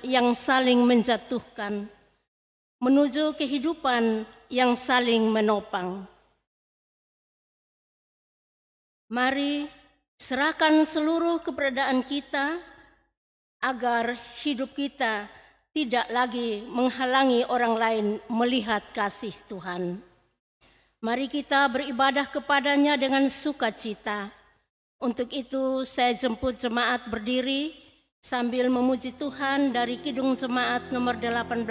yang saling menjatuhkan, menuju kehidupan yang saling menopang. Mari serahkan seluruh keberadaan kita agar hidup kita tidak lagi menghalangi orang lain melihat kasih Tuhan. Mari kita beribadah kepadanya dengan sukacita. Untuk itu saya jemput jemaat berdiri sambil memuji Tuhan dari Kidung Jemaat nomor 18,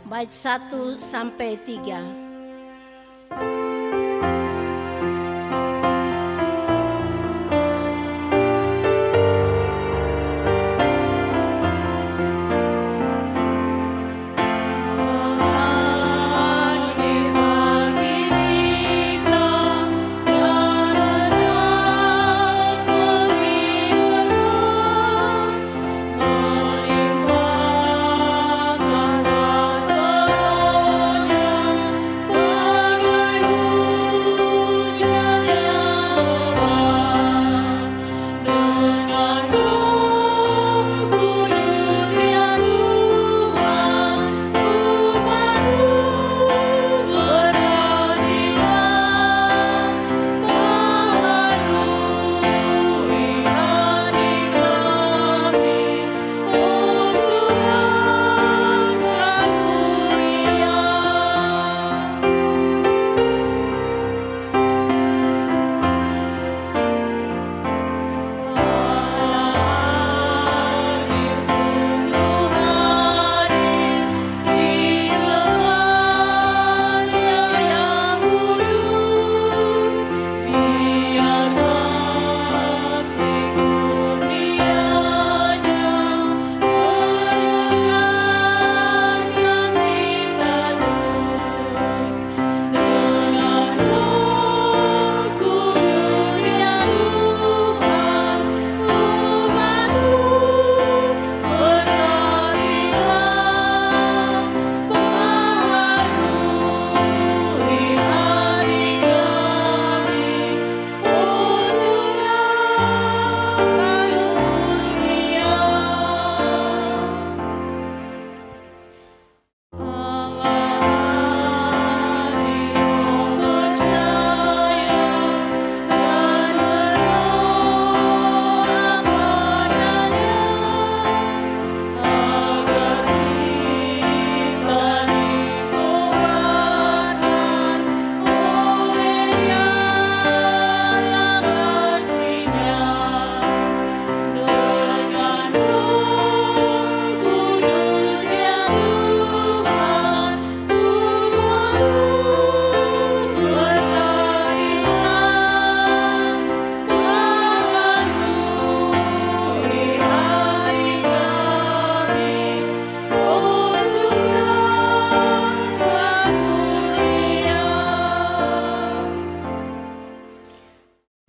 bait 1 sampai 3.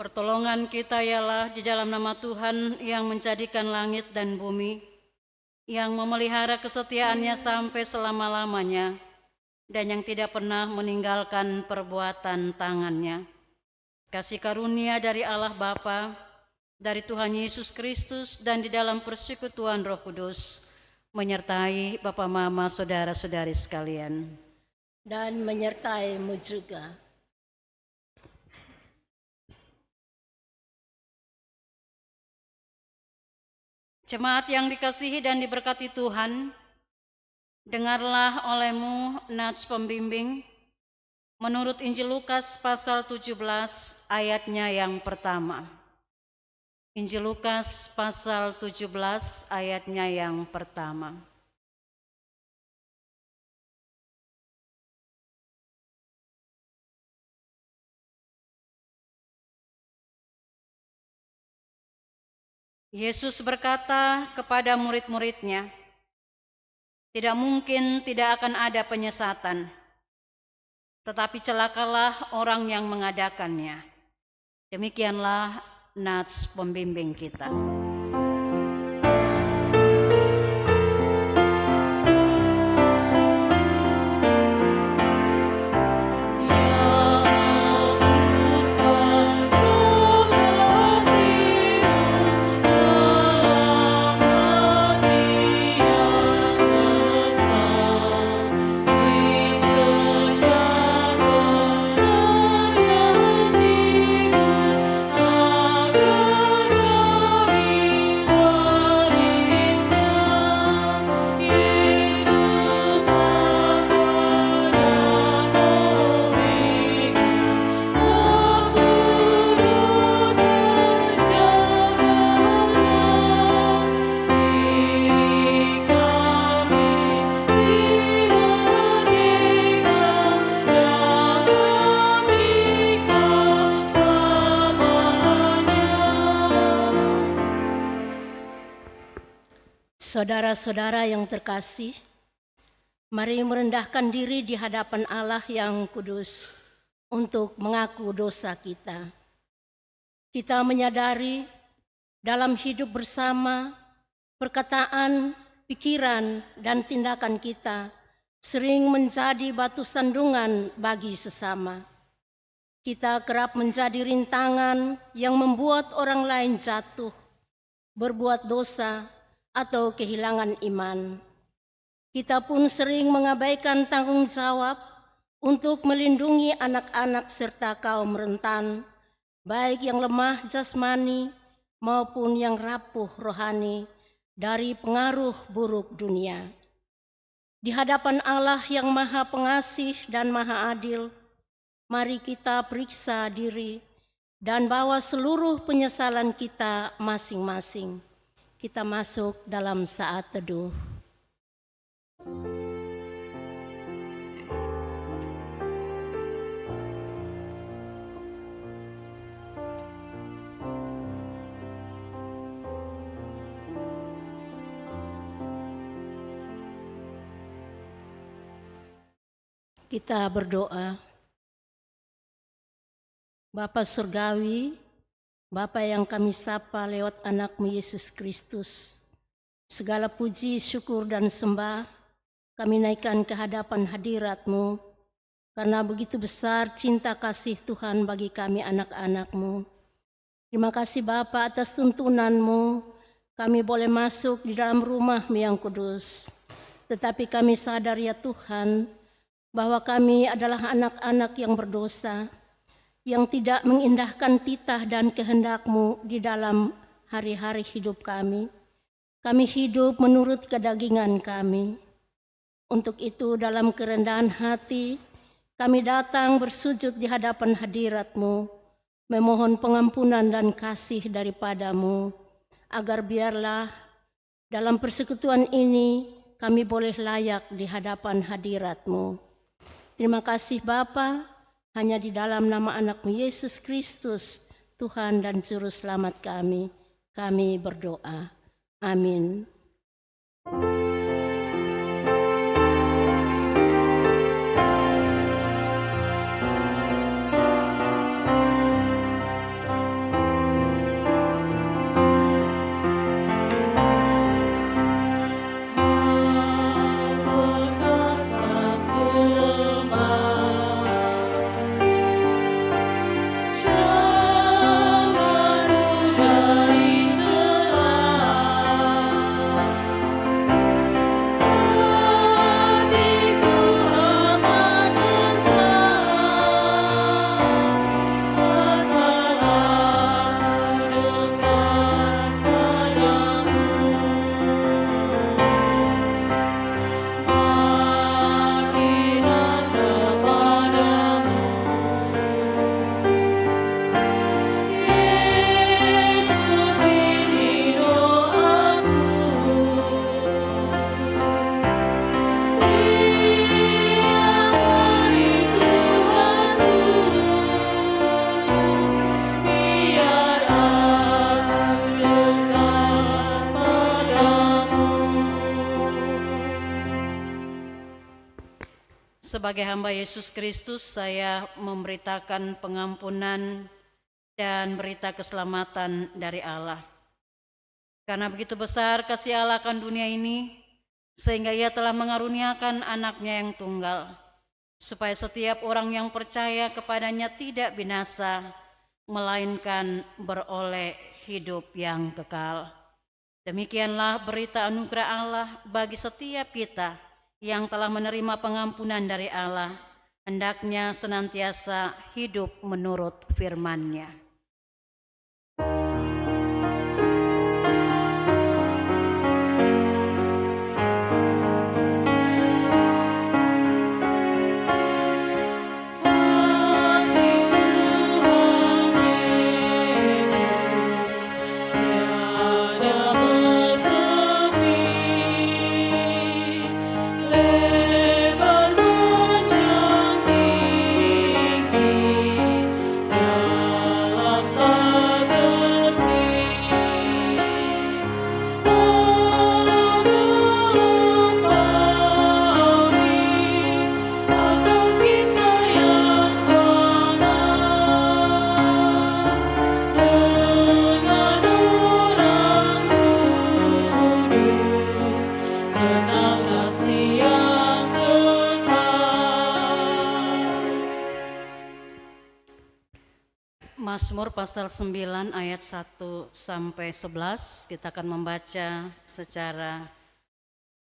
Pertolongan kita ialah di dalam nama Tuhan yang menjadikan langit dan bumi, yang memelihara kesetiaannya sampai selama-lamanya, dan yang tidak pernah meninggalkan perbuatan tangannya. Kasih karunia dari Allah Bapa, dari Tuhan Yesus Kristus, dan di dalam persekutuan Roh Kudus, menyertai Bapak, Mama, saudara-saudari sekalian, dan menyertai-mu juga. Jemaat yang dikasihi dan diberkati Tuhan, dengarlah olehmu nats pembimbing menurut Injil Lukas pasal 17 ayatnya yang pertama. Injil Lukas pasal 17 ayatnya yang pertama. Yesus berkata kepada murid-muridnya, "Tidak mungkin tidak akan ada penyesatan, tetapi celakalah orang yang mengadakannya." Demikianlah nats pembimbing kita. Saudara-saudara yang terkasih, mari merendahkan diri di hadapan Allah yang kudus untuk mengaku dosa kita. Kita menyadari dalam hidup bersama, perkataan, pikiran, dan tindakan kita sering menjadi batu sandungan bagi sesama. Kita kerap menjadi rintangan yang membuat orang lain jatuh, berbuat dosa, atau kehilangan iman. Kita pun sering mengabaikan tanggung jawab untuk melindungi anak-anak serta kaum rentan, baik yang lemah jasmani maupun yang rapuh rohani dari pengaruh buruk dunia. Di hadapan Allah yang Maha Pengasih dan Maha Adil, mari kita periksa diri dan bawa seluruh penyesalan kita masing-masing. Kita masuk dalam saat teduh. Kita berdoa. Bapa Surgawi, Bapa yang kami sapa lewat anak-Mu Yesus Kristus, segala puji, syukur, dan sembah kami naikkan ke hadapan hadirat-Mu, karena begitu besar cinta kasih Tuhan bagi kami anak-anak-Mu. Terima kasih Bapa atas tuntunan-Mu, kami boleh masuk di dalam rumah-Mu yang kudus. Tetapi kami sadar ya Tuhan, bahwa kami adalah anak-anak yang berdosa, yang tidak mengindahkan titah dan kehendak-Mu di dalam hari-hari hidup kami. Kami hidup menurut kedagingan kami. Untuk itu dalam kerendahan hati, kami datang bersujud di hadapan hadirat-Mu, memohon pengampunan dan kasih daripada-Mu, agar biarlah dalam persekutuan ini kami boleh layak di hadapan hadirat-Mu. Terima kasih Bapa, hanya di dalam nama anak-Mu Yesus Kristus, Tuhan dan Juru Selamat kami berdoa. Amin. Sebagai hamba Yesus Kristus, saya memberitakan pengampunan dan berita keselamatan dari Allah. Karena begitu besar kasih Allah akan dunia ini, sehingga Ia telah mengaruniakan anaknya yang tunggal, supaya setiap orang yang percaya kepadanya tidak binasa, melainkan beroleh hidup yang kekal. Demikianlah berita anugerah Allah bagi setiap kita yang telah menerima pengampunan dari Allah, hendaknya senantiasa hidup menurut firman-Nya. Dalam Mazmur pasal 9 ayat 1 sampai 11 kita akan membaca secara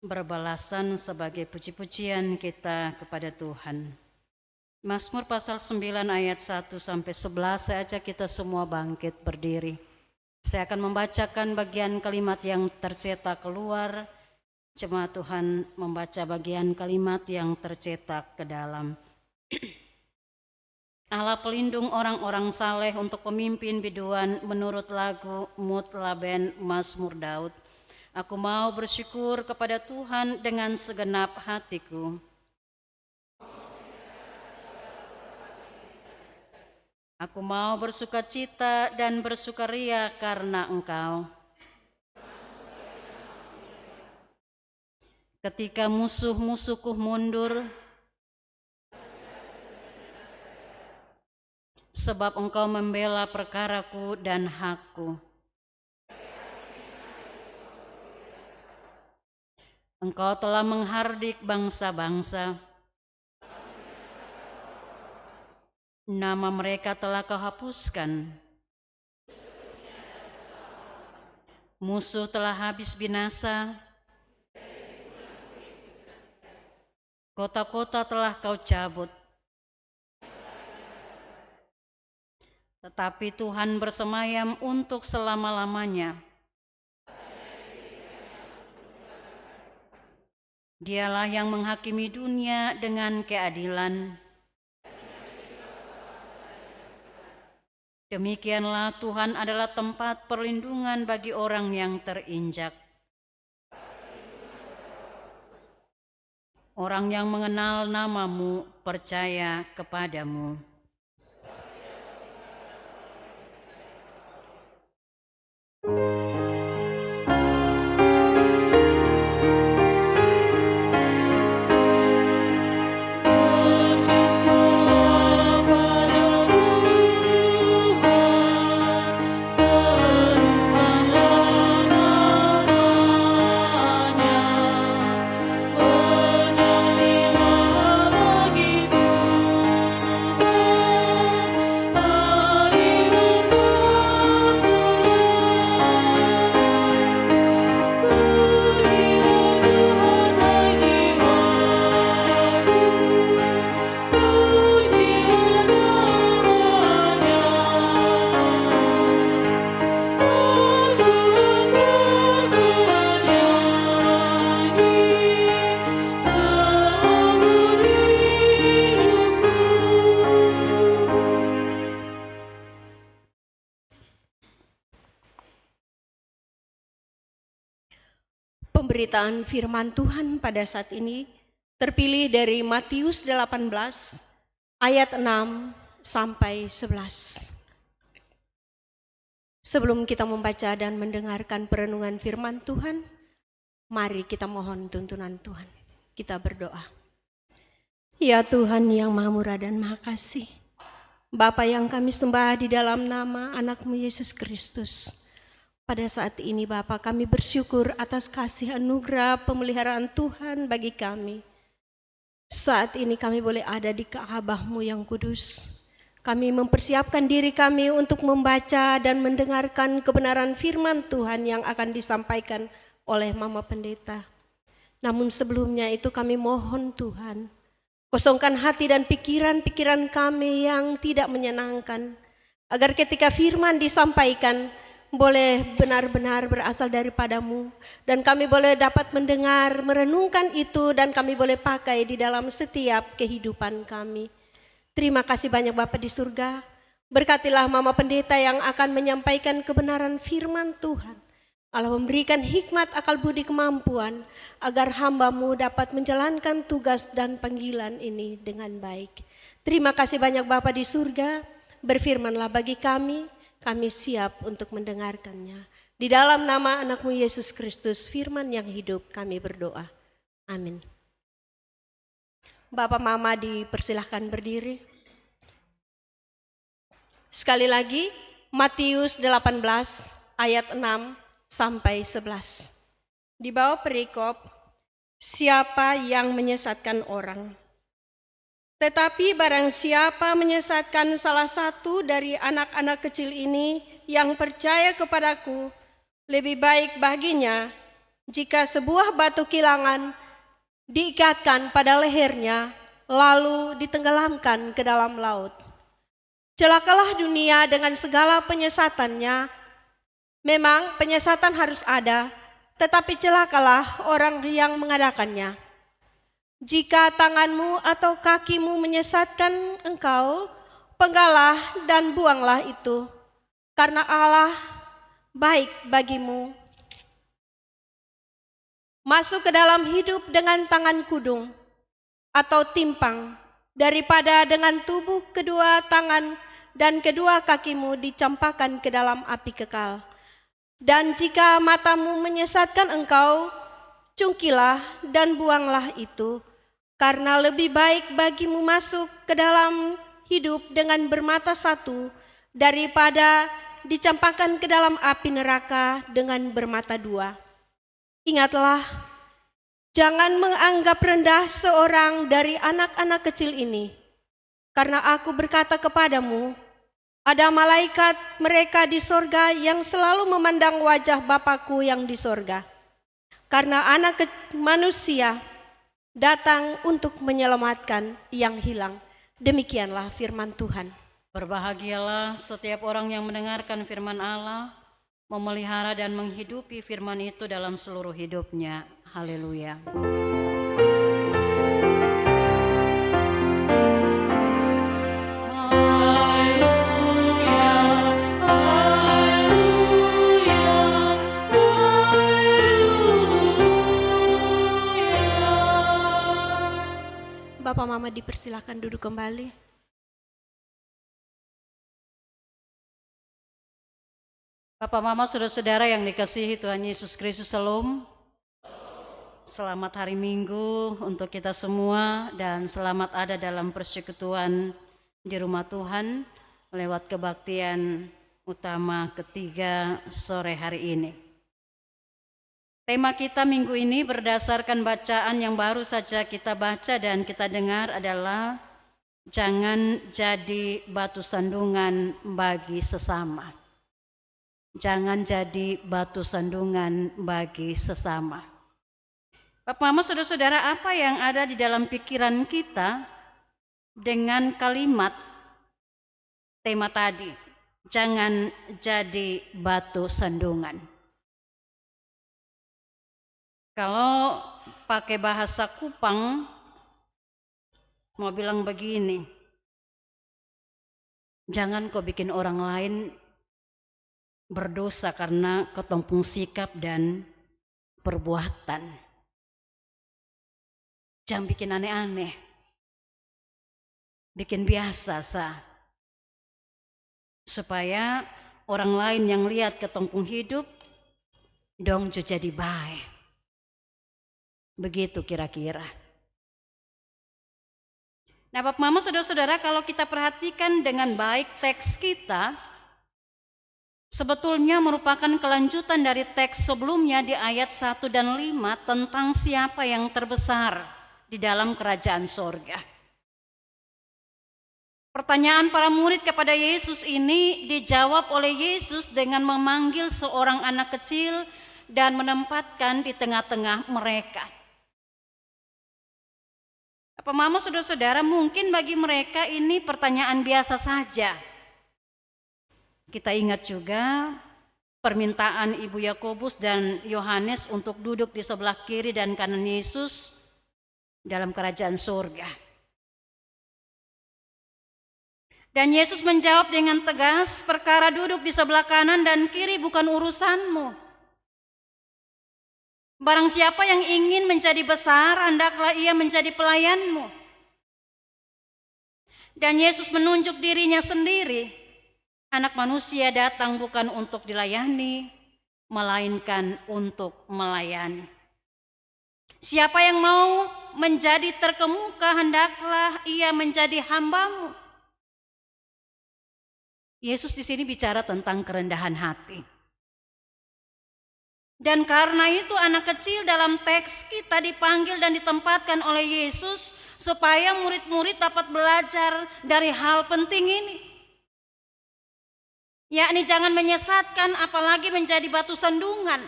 berbalasan sebagai puji-pujian kita kepada Tuhan. Mazmur pasal 9 ayat 1 sampai 11, saya ajak kita semua bangkit berdiri. Saya akan membacakan bagian kalimat yang tercetak keluar, jemaat Tuhan membaca bagian kalimat yang tercetak ke dalam. Allah pelindung orang-orang saleh untuk pemimpin biduan menurut lagu Mutlaben Mazmur Daud. Aku mau bersyukur kepada Tuhan dengan segenap hatiku. Aku mau bersukacita dan bersukaria karena Engkau. Ketika musuh-musuhku mundur, sebab Engkau membela perkaraku dan hakku. Engkau telah menghardik bangsa-bangsa, nama mereka telah Kau hapuskan. Musuh telah habis binasa, kota-kota telah Kau cabut. Tetapi Tuhan bersemayam untuk selama-lamanya. Dialah yang menghakimi dunia dengan keadilan. Demikianlah Tuhan adalah tempat perlindungan bagi orang yang terinjak. Orang yang mengenal nama-Mu percaya kepada-Mu. Pemberitaan firman Tuhan pada saat ini terpilih dari Matius 18 ayat 6 sampai 11. Sebelum kita membaca dan mendengarkan perenungan firman Tuhan, mari kita mohon tuntunan Tuhan. Kita berdoa. Ya Tuhan yang Maha Murah dan Maha Kasih, Bapa yang kami sembah di dalam nama anak-Mu Yesus Kristus. Pada saat ini Bapa, kami bersyukur atas kasih anugerah pemeliharaan Tuhan bagi kami. Saat ini kami boleh ada di Ka'bah-Mu yang kudus. Kami mempersiapkan diri kami untuk membaca dan mendengarkan kebenaran firman Tuhan yang akan disampaikan oleh Mama Pendeta. Namun sebelumnya itu kami mohon Tuhan, kosongkan hati dan pikiran-pikiran kami yang tidak menyenangkan, agar ketika firman disampaikan, boleh benar-benar berasal daripada-Mu, dan kami boleh dapat mendengar, merenungkan itu, dan kami boleh pakai di dalam setiap kehidupan kami. Terima kasih banyak Bapa di surga. Berkatilah Mama Pendeta yang akan menyampaikan kebenaran firman Tuhan. Allah memberikan hikmat, akal budi, kemampuan, agar hamba-Mu dapat menjalankan tugas dan panggilan ini dengan baik. Terima kasih banyak Bapa di surga. Berfirmanlah bagi kami siap untuk mendengarkannya. Di dalam nama anak-Mu Yesus Kristus, firman yang hidup, kami berdoa. Amin. Bapak Mama dipersilahkan berdiri. Sekali lagi, Matius 18 ayat 6 sampai 11. Di bawah perikop, siapa yang menyesatkan orang? Tetapi barang siapa menyesatkan salah satu dari anak-anak kecil ini yang percaya kepadaku, lebih baik baginya jika sebuah batu kilangan diikatkan pada lehernya, lalu ditenggelamkan ke dalam laut. Celakalah dunia dengan segala penyesatannya. Memang penyesatan harus ada, tetapi celakalah orang yang mengadakannya. Jika tanganmu atau kakimu menyesatkan engkau, penggalah dan buanglah itu, karena Allah baik bagimu. Masuk ke dalam hidup dengan tangan kudung atau timpang, daripada dengan tubuh kedua tangan dan kedua kakimu dicampakkan ke dalam api kekal. Dan jika matamu menyesatkan engkau, cungkilah dan buanglah itu, karena lebih baik bagimu masuk ke dalam hidup dengan bermata satu daripada dicampakkan ke dalam api neraka dengan bermata dua. Ingatlah, jangan menganggap rendah seorang dari anak-anak kecil ini, karena aku berkata kepadamu, ada malaikat mereka di sorga yang selalu memandang wajah Bapakku yang di sorga. Karena anak manusia datang untuk menyelamatkan yang hilang. Demikianlah firman Tuhan. Berbahagialah setiap orang yang mendengarkan firman Allah, memelihara dan menghidupi firman itu dalam seluruh hidupnya. Haleluya. Bapak Mama dipersilakan duduk kembali. Bapak, Mama, saudara-saudara yang dikasihi Tuhan Yesus Kristus, Shalom. Selamat hari Minggu untuk kita semua dan selamat ada dalam persekutuan di rumah Tuhan lewat kebaktian utama ketiga sore hari ini. Tema kita minggu ini berdasarkan bacaan yang baru saja kita baca dan kita dengar adalah jangan jadi batu sandungan bagi sesama. Jangan jadi batu sandungan bagi sesama. Bapak, Mama, saudara-saudara, apa yang ada di dalam pikiran kita dengan kalimat tema tadi? Jangan jadi batu sandungan. Kalau pakai bahasa Kupang, mau bilang begini, jangan kau bikin orang lain berdosa karena ketumpung sikap dan perbuatan. Jangan bikin aneh-aneh, bikin biasa sah, supaya orang lain yang lihat ketumpung hidup, dong jadi baik. Begitu kira-kira. Nah, Bapak, Mama, saudara-saudara, kalau kita perhatikan dengan baik teks kita, sebetulnya merupakan kelanjutan dari teks sebelumnya di ayat 1 dan 5 tentang siapa yang terbesar di dalam kerajaan sorga. Pertanyaan para murid kepada Yesus ini dijawab oleh Yesus dengan memanggil seorang anak kecil dan menempatkan di tengah-tengah mereka. Apa, Mama, saudara-saudara, mungkin bagi mereka ini pertanyaan biasa saja. Kita ingat juga permintaan Ibu Yakobus dan Yohanes untuk duduk di sebelah kiri dan kanan Yesus dalam kerajaan surga. Dan Yesus menjawab dengan tegas, perkara duduk di sebelah kanan dan kiri bukan urusanmu. Barang siapa yang ingin menjadi besar, hendaklah ia menjadi pelayanmu. Dan Yesus menunjuk dirinya sendiri. Anak manusia datang bukan untuk dilayani, melainkan untuk melayani. Siapa yang mau menjadi terkemuka, hendaklah ia menjadi hambamu. Yesus di sini bicara tentang kerendahan hati. Dan karena itu anak kecil dalam teks kita dipanggil dan ditempatkan oleh Yesus supaya murid-murid dapat belajar dari hal penting ini. Yakni jangan menyesatkan apalagi menjadi batu sandungan.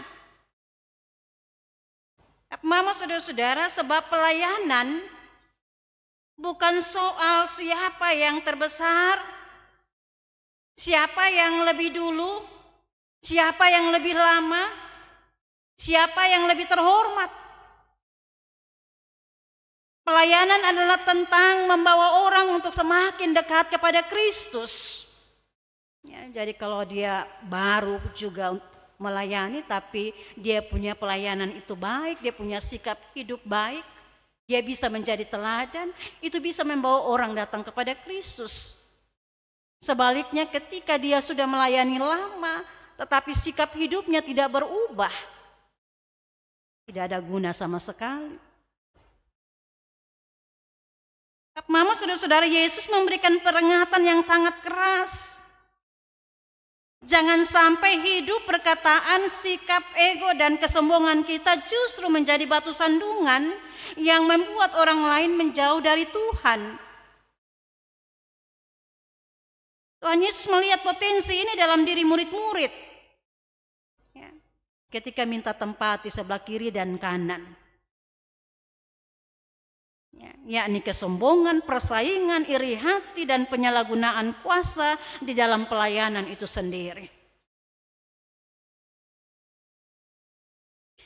Mama saudara-saudara, sebab pelayanan bukan soal siapa yang terbesar, siapa yang lebih dulu, siapa yang lebih lama, siapa yang lebih terhormat. Pelayanan adalah tentang membawa orang untuk semakin dekat kepada Kristus. Ya, jadi kalau dia baru juga melayani tapi dia punya pelayanan itu baik, dia punya sikap hidup baik, dia bisa menjadi teladan, itu bisa membawa orang datang kepada Kristus. Sebaliknya ketika dia sudah melayani lama tetapi sikap hidupnya tidak berubah, tidak ada guna sama sekali. Mama saudara-saudara, Yesus memberikan peringatan yang sangat keras. Jangan sampai hidup, perkataan, sikap, ego, dan kesombongan kita justru menjadi batu sandungan yang membuat orang lain menjauh dari Tuhan. Tuhan Yesus melihat potensi ini dalam diri murid-murid. Ya, ketika minta tempat di sebelah kiri dan kanan. Ya, yakni kesombongan, persaingan, iri hati, dan penyalahgunaan kuasa di dalam pelayanan itu sendiri.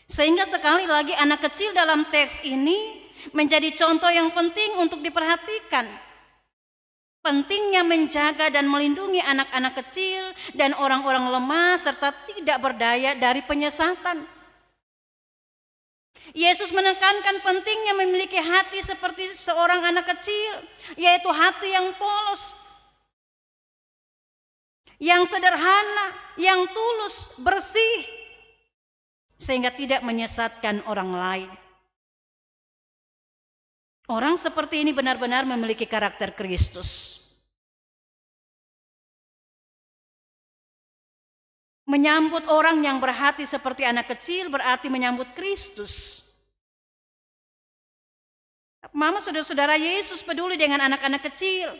Sehingga sekali lagi anak kecil dalam teks ini menjadi contoh yang penting untuk diperhatikan. Pentingnya menjaga dan melindungi anak-anak kecil dan orang-orang lemah serta tidak berdaya dari penyesatan. Yesus menekankan pentingnya memiliki hati seperti seorang anak kecil, yaitu hati yang polos, yang sederhana, yang tulus, bersih, sehingga tidak menyesatkan orang lain. Orang seperti ini benar-benar memiliki karakter Kristus. Menyambut orang yang berhati seperti anak kecil berarti menyambut Kristus. Mama saudara-saudara, Yesus peduli dengan anak-anak kecil.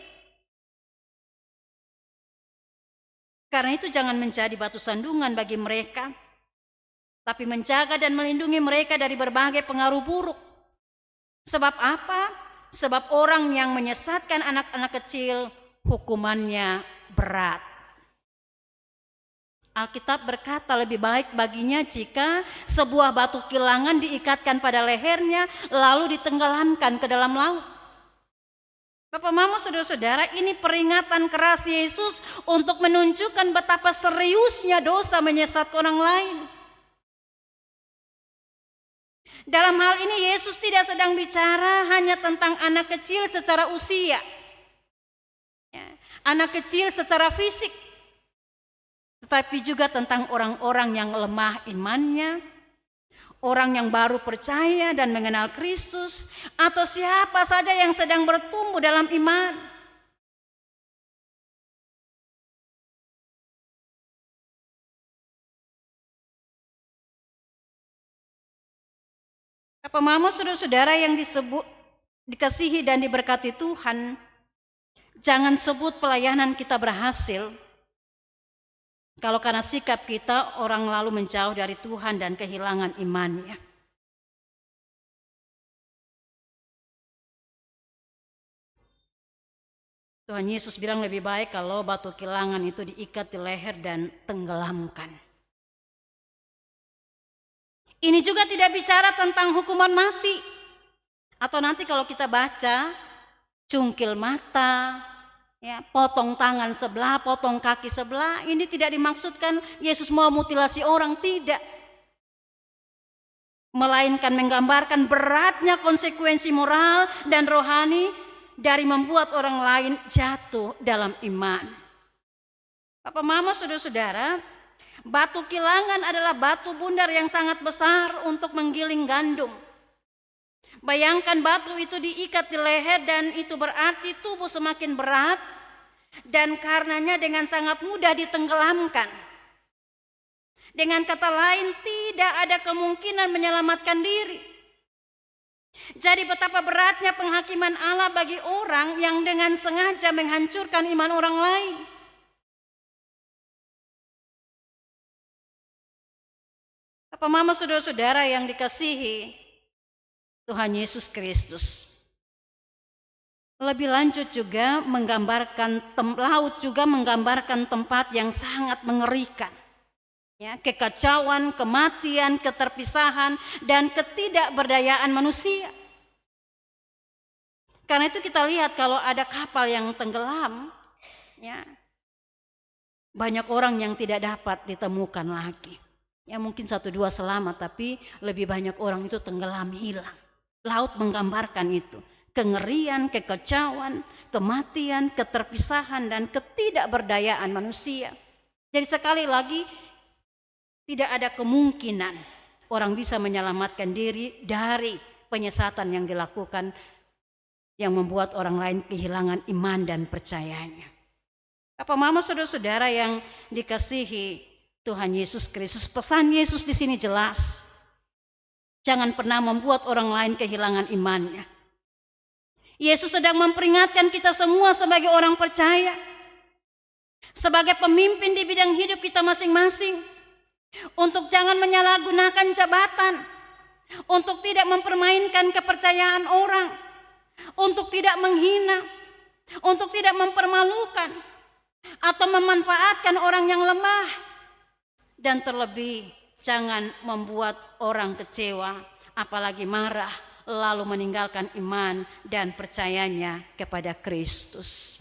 Karena itu jangan menjadi batu sandungan bagi mereka, tapi menjaga dan melindungi mereka dari berbagai pengaruh buruk. Sebab apa? Sebab orang yang menyesatkan anak-anak kecil hukumannya berat. Alkitab berkata lebih baik baginya jika sebuah batu kilangan diikatkan pada lehernya lalu ditenggelamkan ke dalam laut. Bapak, Mama, saudara-saudara, ini peringatan keras Yesus untuk menunjukkan betapa seriusnya dosa menyesatkan orang lain. Dalam hal ini Yesus tidak sedang bicara hanya tentang anak kecil secara usia, anak kecil secara fisik, tetapi juga tentang orang-orang yang lemah imannya, orang yang baru percaya dan mengenal Kristus, atau siapa saja yang sedang bertumbuh dalam iman. Apa mama saudara-saudara yang dikasihi dan diberkati Tuhan, jangan sebut pelayanan kita berhasil kalau karena sikap kita orang lalu menjauh dari Tuhan dan kehilangan imannya. Tuhan Yesus bilang lebih baik kalau batu kilangan itu diikat di leher dan tenggelamkan. Ini juga tidak bicara tentang hukuman mati. Atau nanti kalau kita baca, cungkil mata, ya, potong tangan sebelah, potong kaki sebelah, ini tidak dimaksudkan Yesus mau mutilasi orang, tidak. Melainkan menggambarkan beratnya konsekuensi moral dan rohani dari membuat orang lain jatuh dalam iman. Bapak, Mama, saudara-saudara, batu kilangan adalah batu bundar yang sangat besar untuk menggiling gandum. Bayangkan batu itu diikat di leher dan itu berarti tubuh semakin berat dan karenanya dengan sangat mudah ditenggelamkan. Dengan kata lain, tidak ada kemungkinan menyelamatkan diri. Jadi betapa beratnya penghakiman Allah bagi orang yang dengan sengaja menghancurkan iman orang lain. Bapak, Mama, saudara-saudara yang dikasihi Tuhan Yesus Kristus. Lebih lanjut juga menggambarkan laut juga menggambarkan tempat yang sangat mengerikan. Ya, kekacauan, kematian, keterpisahan, dan ketidakberdayaan manusia. Karena itu kita lihat kalau ada kapal yang tenggelam, ya, banyak orang yang tidak dapat ditemukan lagi. Ya, mungkin 1-2 selamat, tapi lebih banyak orang itu tenggelam, hilang. Laut menggambarkan itu. Kengerian, kekacauan, kematian, keterpisahan, dan ketidakberdayaan manusia. Jadi sekali lagi, tidak ada kemungkinan orang bisa menyelamatkan diri dari penyesatan yang dilakukan yang membuat orang lain kehilangan iman dan percayanya. Apa, Mama, saudara-saudara yang dikasihi Tuhan Yesus Kristus, pesan Yesus di sini jelas. Jangan pernah membuat orang lain kehilangan imannya. Yesus sedang memperingatkan kita semua sebagai orang percaya, sebagai pemimpin di bidang hidup kita masing-masing, untuk jangan menyalahgunakan jabatan, untuk tidak mempermainkan kepercayaan orang, untuk tidak menghina, untuk tidak mempermalukan, atau memanfaatkan orang yang lemah. Dan terlebih jangan membuat orang kecewa, apalagi marah, lalu meninggalkan iman dan percayanya kepada Kristus.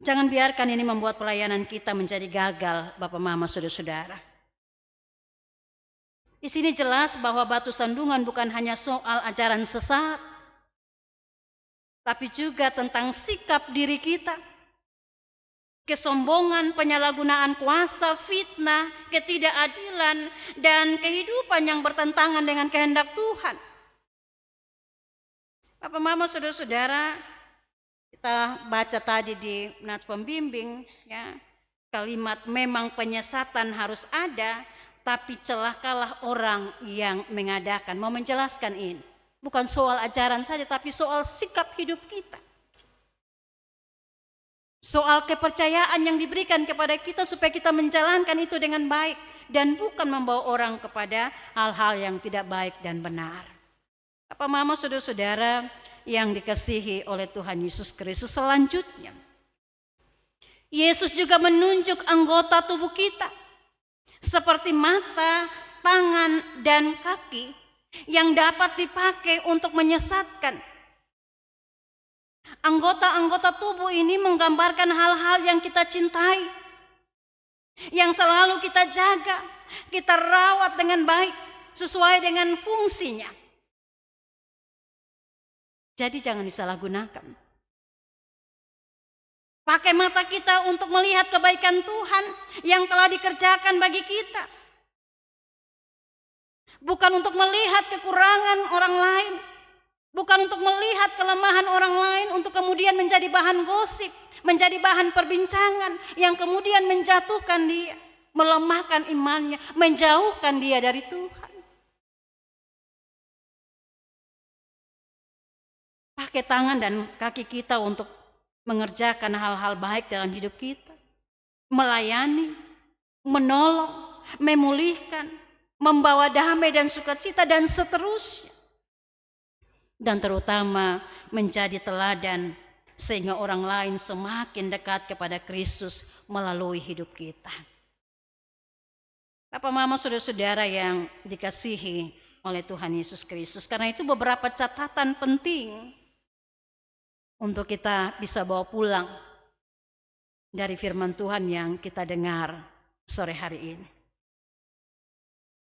Jangan biarkan ini membuat pelayanan kita menjadi gagal, Bapak, Mama, saudara-saudara. Di sini jelas bahwa batu sandungan bukan hanya soal ajaran sesat, tapi juga tentang sikap diri kita. Kesombongan, penyalahgunaan kuasa, fitnah, ketidakadilan, dan kehidupan yang bertentangan dengan kehendak Tuhan. Bapak, Mama, saudara-saudara, kita baca tadi di nats pembimbing, ya, kalimat memang penyesatan harus ada, tapi celakalah orang yang mengadakan. Mau menjelaskan ini, bukan soal ajaran saja, tapi soal sikap hidup kita. Soal kepercayaan yang diberikan kepada kita supaya kita menjalankan itu dengan baik dan bukan membawa orang kepada hal-hal yang tidak baik dan benar. Apa, Mama, saudara-saudara yang dikasihi oleh Tuhan Yesus Kristus, selanjutnya Yesus juga menunjuk anggota tubuh kita seperti mata, tangan, dan kaki yang dapat dipakai untuk menyesatkan. Anggota-anggota tubuh ini menggambarkan hal-hal yang kita cintai, yang selalu kita jaga, kita rawat dengan baik, sesuai dengan fungsinya. Jadi jangan disalahgunakan. Pakai mata kita untuk melihat kebaikan Tuhan yang telah dikerjakan bagi kita. Bukan untuk melihat kekurangan orang lain. Bukan untuk melihat kelemahan orang lain untuk kemudian menjadi bahan gosip, menjadi bahan perbincangan yang kemudian menjatuhkan dia, melemahkan imannya, menjauhkan dia dari Tuhan. Pakai tangan dan kaki kita untuk mengerjakan hal-hal baik dalam hidup kita, melayani, menolong, memulihkan, membawa damai dan sukacita, dan seterusnya. Dan terutama menjadi teladan sehingga orang lain semakin dekat kepada Kristus melalui hidup kita. Bapak, Mama, saudara-saudara yang dikasihi oleh Tuhan Yesus Kristus, karena itu beberapa catatan penting untuk kita bisa bawa pulang dari firman Tuhan yang kita dengar sore hari ini.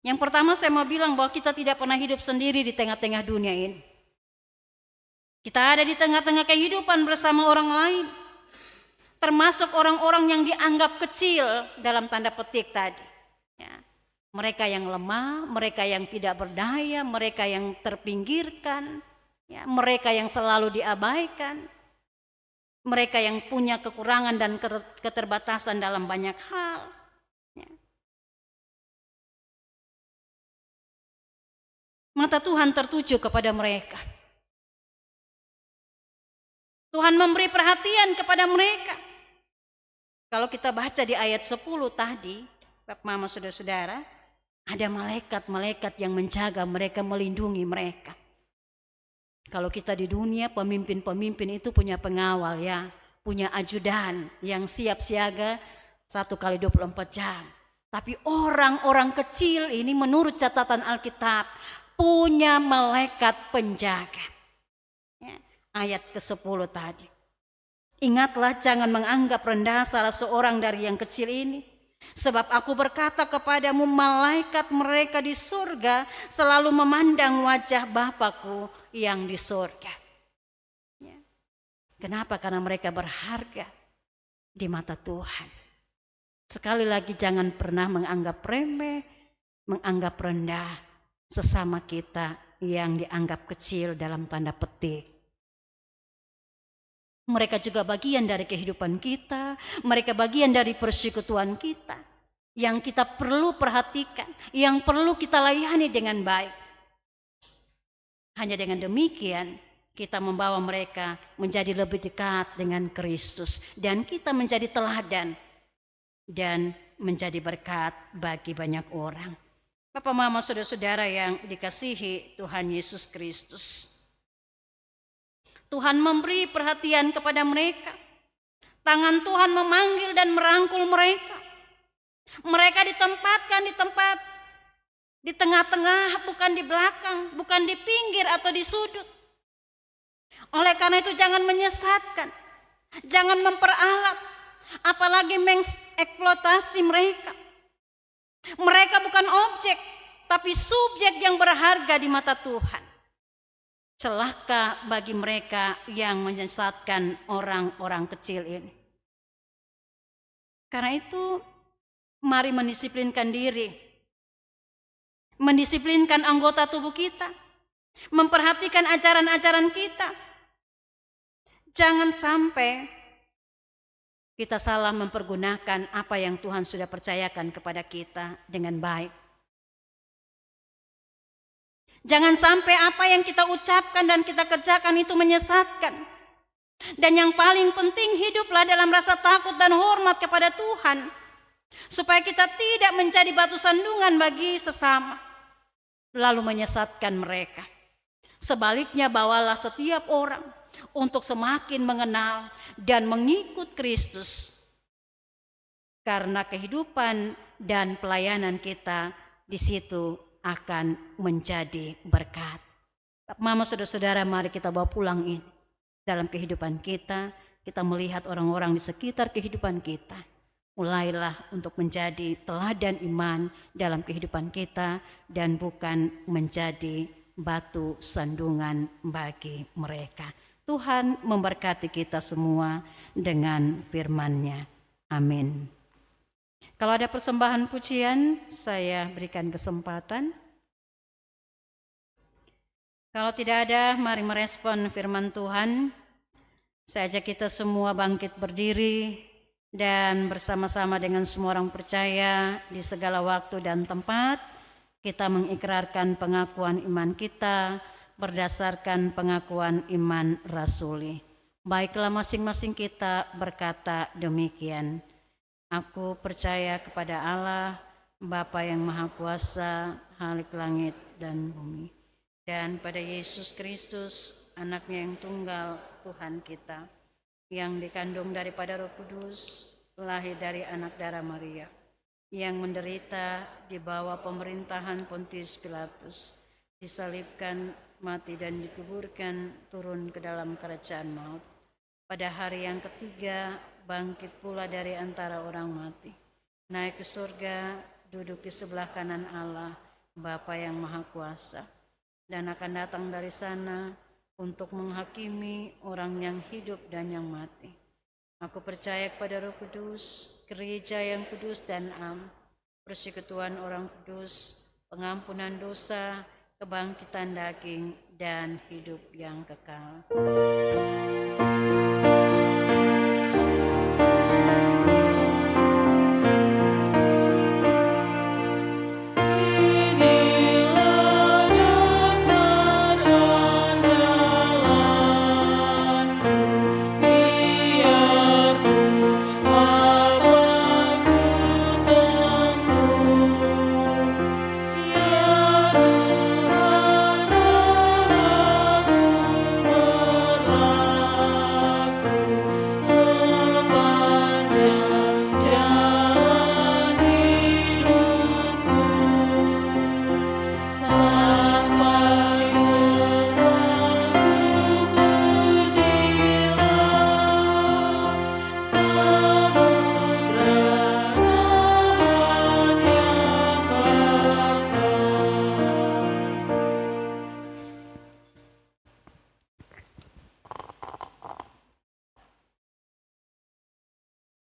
Yang pertama, saya mau bilang bahwa kita tidak pernah hidup sendiri di tengah-tengah dunia ini. Kita ada di tengah-tengah kehidupan bersama orang lain, termasuk orang-orang yang dianggap kecil dalam tanda petik tadi. Ya, mereka yang lemah, mereka yang tidak berdaya, mereka yang terpinggirkan, ya, mereka yang selalu diabaikan, Mereka yang punya kekurangan dan keterbatasan dalam banyak hal. Ya. Mata Tuhan tertuju kepada mereka. Tuhan memberi perhatian kepada mereka. Kalau kita baca di ayat 10 tadi, Bapak Mama Saudara-saudara, ada malaikat-malaikat yang menjaga mereka, melindungi mereka. Kalau kita di dunia, pemimpin-pemimpin itu punya pengawal ya, punya ajudan yang siap siaga 1x24 jam. Tapi orang-orang kecil ini menurut catatan Alkitab punya malaikat penjaga. Ya, ayat ke-10 tadi. Ingatlah jangan menganggap rendah salah seorang dari yang kecil ini. Sebab aku berkata kepadamu, malaikat mereka di surga selalu memandang wajah Bapakku yang di surga. Ya. Kenapa? Karena mereka berharga di mata Tuhan. Sekali lagi jangan pernah menganggap remeh, menganggap rendah sesama kita yang dianggap kecil dalam tanda petik. Mereka juga bagian dari kehidupan kita, mereka bagian dari persekutuan kita, yang kita perlu perhatikan, yang perlu kita layani dengan baik. Hanya dengan demikian kita membawa mereka menjadi lebih dekat dengan Kristus, dan kita menjadi teladan dan menjadi berkat bagi banyak orang. Bapak, Mama, Saudara-saudara yang dikasihi Tuhan Yesus Kristus, Tuhan memberi perhatian kepada mereka. Tangan Tuhan memanggil dan merangkul mereka. Mereka ditempatkan di tengah-tengah, bukan di belakang, bukan di pinggir atau di sudut. Oleh karena itu jangan menyesatkan, jangan memperalat, apalagi mengeksploitasi mereka. Mereka bukan objek, tapi subjek yang berharga di mata Tuhan. Celaka bagi mereka yang menyesatkan orang-orang kecil ini. Karena itu, mari mendisiplinkan diri, mendisiplinkan anggota tubuh kita, memperhatikan ajaran-ajaran kita. Jangan sampai kita salah mempergunakan apa yang Tuhan sudah percayakan kepada kita dengan baik. Jangan sampai apa yang kita ucapkan dan kita kerjakan itu menyesatkan. Dan yang paling penting, hiduplah dalam rasa takut dan hormat kepada Tuhan, supaya kita tidak menjadi batu sandungan bagi sesama, lalu menyesatkan mereka. Sebaliknya, bawalah setiap orang untuk semakin mengenal dan mengikut Kristus, karena kehidupan dan pelayanan kita di situ akan menjadi berkat. Mama, Saudara-saudara, mari kita bawa pulang ini dalam kehidupan kita. Kita melihat orang-orang di sekitar kehidupan kita. Mulailah untuk menjadi teladan iman dalam kehidupan kita dan bukan menjadi batu sandungan bagi mereka. Tuhan memberkati kita semua dengan firman-Nya. Amin. Kalau ada persembahan pujian, saya berikan kesempatan. Kalau tidak ada, mari merespon firman Tuhan. Saya ajak kita semua bangkit berdiri dan bersama-sama dengan semua orang percaya di segala waktu dan tempat, kita mengikrarkan pengakuan iman kita berdasarkan pengakuan iman rasuli. Baiklah, masing-masing kita berkata demikian. Aku percaya kepada Allah, Bapa yang Maha Kuasa, Khalik langit dan bumi, dan pada Yesus Kristus, Anaknya yang tunggal, Tuhan kita, yang dikandung daripada Roh Kudus, lahir dari anak darah Maria, yang menderita di bawah pemerintahan Pontius Pilatus, disalibkan, mati dan dikuburkan, turun ke dalam kerajaan maut. Pada hari yang ketiga, bangkit pula dari antara orang mati, naik ke surga, duduk di sebelah kanan Allah, Bapa yang Maha Kuasa, dan akan datang dari sana untuk menghakimi orang yang hidup dan yang mati. Aku percaya kepada Roh Kudus, gereja yang kudus dan am, persekutuan orang kudus, pengampunan dosa, kebangkitan daging, dan hidup yang kekal.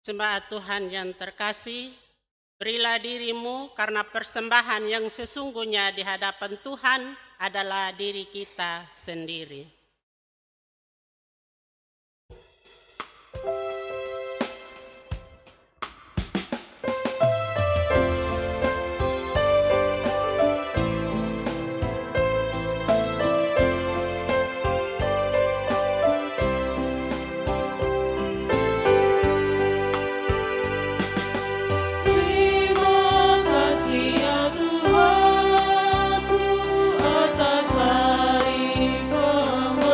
Jemaat Tuhan yang terkasih, berilah dirimu karena persembahan yang sesungguhnya di hadapan Tuhan adalah diri kita sendiri. Terima kasih ya Tuhanku atas hari pembukaan.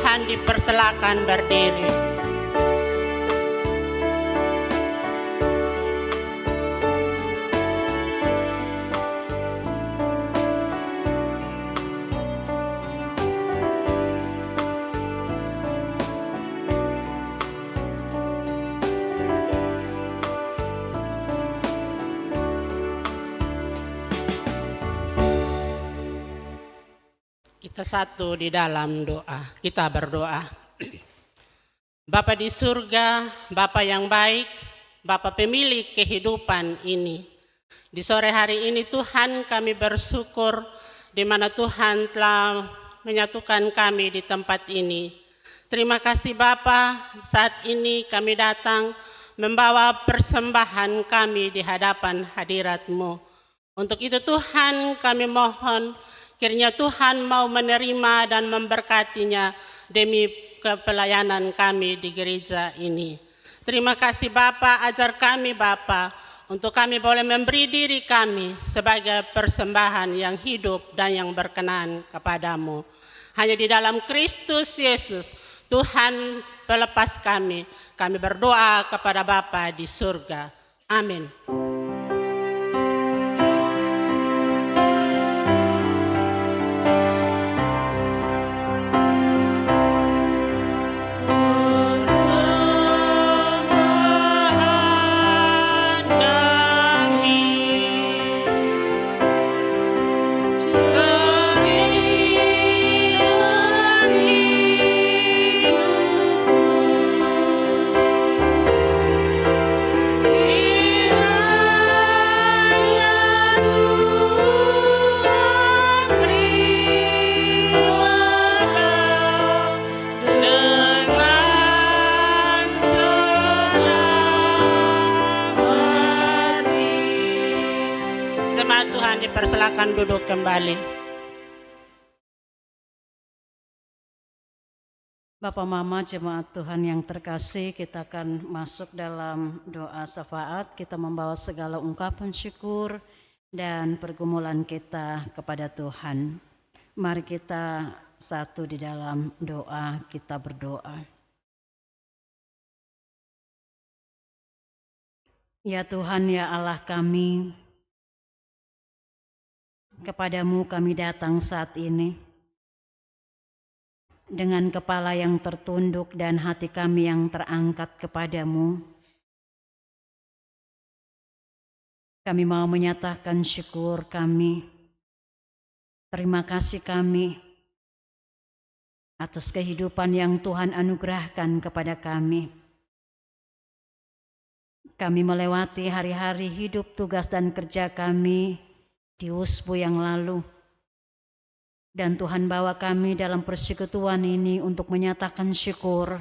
Tuhan dipersilakan berdiri. Kita satu di dalam doa. Kita berdoa. Bapa di surga, Bapa yang baik, Bapa pemilik kehidupan ini. Di sore hari ini Tuhan kami bersyukur di mana Tuhan telah menyatukan kami di tempat ini. Terima kasih Bapa, saat ini kami datang membawa persembahan kami di hadapan hadirat-Mu. Untuk itu Tuhan kami mohon kiranya Tuhan mau menerima dan memberkatinya demi kepelayanan kami di gereja ini. Terima kasih Bapa, ajar kami Bapa, untuk kami boleh memberi diri kami sebagai persembahan yang hidup dan yang berkenan kepadamu. Hanya di dalam Kristus Yesus, Tuhan pelepas kami. Kami berdoa kepada Bapa di surga. Amin. Dipersilakan duduk kembali. Bapak Mama jemaat Tuhan yang terkasih, kita akan masuk dalam doa syafaat. Kita membawa segala ungkapan syukur dan pergumulan kita kepada Tuhan. Mari kita satu di dalam doa, kita berdoa. Ya Tuhan, ya Allah kami, kepadamu kami datang saat ini dengan kepala yang tertunduk dan hati kami yang terangkat kepadamu. Kami mau menyatakan syukur kami, terima kasih kami atas kehidupan yang Tuhan anugerahkan kepada kami. Kami melewati hari-hari hidup, tugas dan kerja kami di usbu yang lalu. Dan Tuhan bawa kami dalam persekutuan ini untuk menyatakan syukur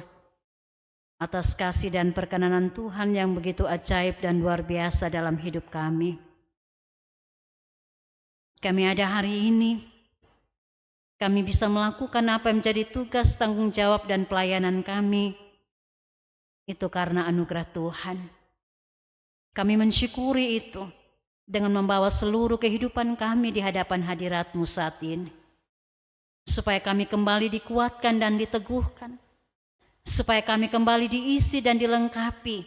atas kasih dan perkenanan Tuhan yang begitu ajaib dan luar biasa dalam hidup kami. Kami ada hari ini, kami bisa melakukan apa yang menjadi tugas, tanggung jawab dan pelayanan kami. Itu karena anugerah Tuhan. Kami mensyukuri itu dengan membawa seluruh kehidupan kami di hadapan hadirat-Mu saat ini. Supaya kami kembali dikuatkan dan diteguhkan. Supaya kami kembali diisi dan dilengkapi.